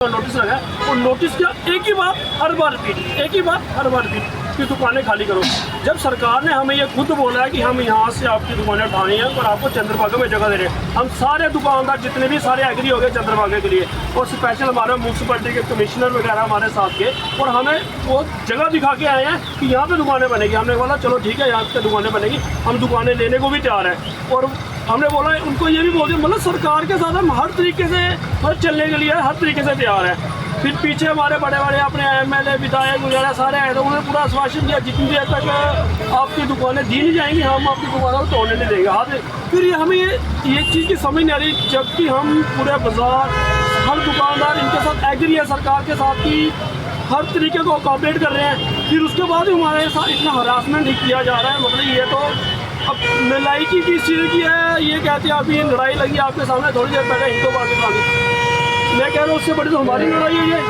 Notice लगा और notice का एक ही बात हर बार रिपीट कि दुकानें खाली करो। जब सरकार ने हमें ये खुद बोला है कि हम यहाँ से आपकी दुकानें उठानी है और आपको चंद्रभागा में जगह दे रहे हैं, हम सारे दुकानदार जितने भी सारे एग्री हो गए चंद्रभागा के लिए और स्पेशल हमारे म्यूनसिपलिटी के कमिश्नर वगैरह हमारे साथ के, और हमें वो जगह दिखा के आए हैं कि यहाँ पे दुकानें बनेगी। हमने बोला चलो ठीक है यहाँ पे दुकानें बनेगी, हम दुकानें लेने को भी तैयार हैं। और हमने बोला उनको ये भी बोल दिया, मतलब सरकार के साथ हम हर तरीके से चलने के लिए हर तरीके से तैयार है। फिर पीछे हमारे बड़े बड़े अपने एमएलए विधायक वगैरह सारे आए थे, उन्होंने पूरा आश्वासन दिया जितनी देर तक आपकी दुकानें दी नहीं जाएंगी हम आपकी दुकानों को तोड़ने नहीं देंगे। हाँ, फिर ये हमें ये चीज़ की समझ नहीं आ रही, जबकि हम पूरे बाजार हर दुकानदार इनके साथ एग्री है सरकार के साथ कि हर तरीके को कोऑपरेट कर रहे हैं, फिर उसके बाद भी हमारे साथ इतना हरासमेंट ही किया जा रहा है। मतलब ये तो अब नलायकी किस चीज़ की है, ये कहते हैं अभी लड़ाई लगी आपके सामने थोड़ी देर पहले हिंदू पाकिस्तानी, मैं कह रहा हूँ उससे बड़ी तो हमारी लड़ाई हुई है।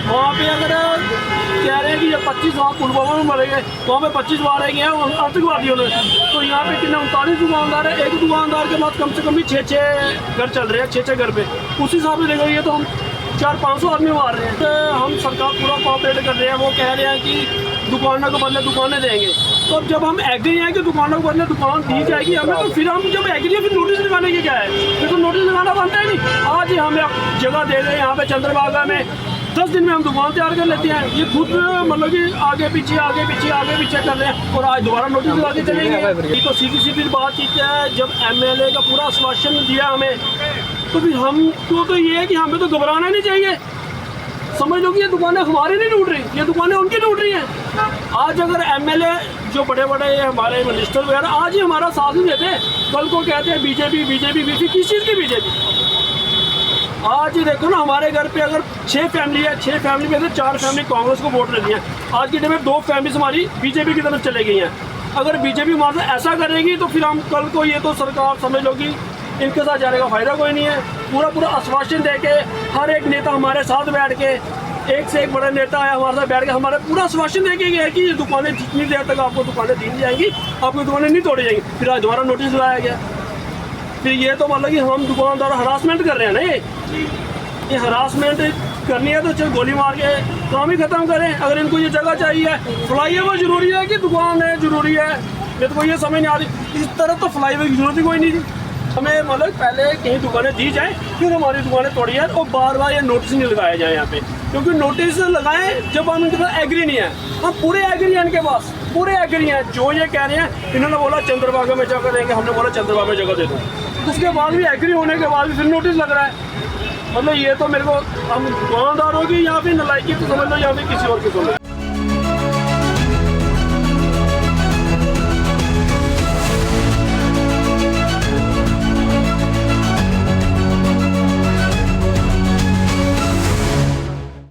वहाँ पे अगर कह रहे हैं कि ये 25 वहाँ पुलवामा में मरे गए, वहाँ पे 25 मारे गए हैं आतंकवादियों ने, तो यहाँ पे कितने 39 दुकानदार है, एक दुकानदार के पास कम से कम भी 6 घर चल रहे हैं, 6 घर पे, उसी हिसाब से देखो ये तो हम 400-500 आदमी मार रहे हैं। तो हम सरकार पूरा कोऑपरेट कर रहे हैं, वो कह रहे हैं कि दुकानों को बदले दुकानें देंगे। तो अब जब हम एग्री हैं कि दुकानों को बदले दुकान दी जाएगी हमें, तो फिर हम जब एग्री है फिर नोटिस लगाने की क्या है, फिर तो नोटिस लगाना बनता है नहीं। आज ही हमें जगह दे रहे हैं यहाँ पे चंद्रभागा में, 10 दिन में हम दुकान तैयार कर लेते हैं। ये खुद मतलब कि आगे पीछे कर रहे हैं और आज दोबारा नोटिस लगा के चलेंगे। तो सीधी सीधी बातचीत है, जब एमएलए का पूरा आश्वासन दिया हमें, तो फिर हमको तो ये है कि हमें तो घबराना नहीं चाहिए। समझ लो कि ये दुकानें हमारी नहीं टूट रही, ये दुकानें उनकी टूट रही हैं। आज अगर एमएलए जो बड़े बड़े हमारे मिनिस्टर वगैरह आज ही हमारा साथ नहीं देते, कल को कहते हैं बीजेपी किस चीज़ की बीजेपी। आज ही देखो ना हमारे घर पे अगर 6 फैमिली है, 6 फैमिली में से 4 फैमिली कांग्रेस को वोट देती है, आज की डेट में 2 फैमिलीज हमारी बीजेपी की तरफ चले गई हैं। अगर बीजेपी हमारे साथ ऐसा करेगी तो फिर हम कल को ये तो सरकार समझ लो कि इनके साथ जाने का फ़ायदा कोई नहीं है। पूरा आश्वासन दे के हर एक नेता हमारे साथ बैठ के, एक से एक बड़ा नेता है हमारे साथ बैठ के हमारे पूरा आश्वासन दे के गया कि ये दुकानें जितनी देर तक आपको दुकानें दी जाएंगी आपकी दुकानें नहीं तोड़ी जाएंगी। फिर आज दोबारा नोटिस लगाया गया। फिर ये तो मतलब कि हम दुकानदार हरासमेंट कर रहे हैं ना, ये हरासमेंट करनी है तो चल गोली मार के काम ही ख़त्म करें। अगर इनको ये जगह चाहिए, फ्लाईओवर ज़रूरी है कि दुकान है ज़रूरी है, मेरे को ये समझ नहीं आ रही। इस तरह तो फ्लाईओवर की जरूरत ही कोई नहीं थी। हमें मतलब पहले कहीं दुकानें दी जाएँ फिर हमारी दुकानें तोड़ी जाए और बार ये नोटिस नहीं लगाया जाए यहाँ पे, क्योंकि नोटिस लगाएं जब हम इनके साथ एग्री नहीं है। हम पूरे एग्री हैं, इनके पास पूरे एग्री हैं। जो ये कह रहे हैं, इन्होंने बोला चंद्रभागा में जगह देंगे, हमने बोला चंद्रभागा में जगह दे दो, उसके बाद भी एग्री होने के बाद भी फिर नोटिस लग रहा है। मतलब ये तो मेरे को हम दुकानदारों की यहाँ पे नलायकी तो समझ लो, यहाँ पे किसी और की समझ।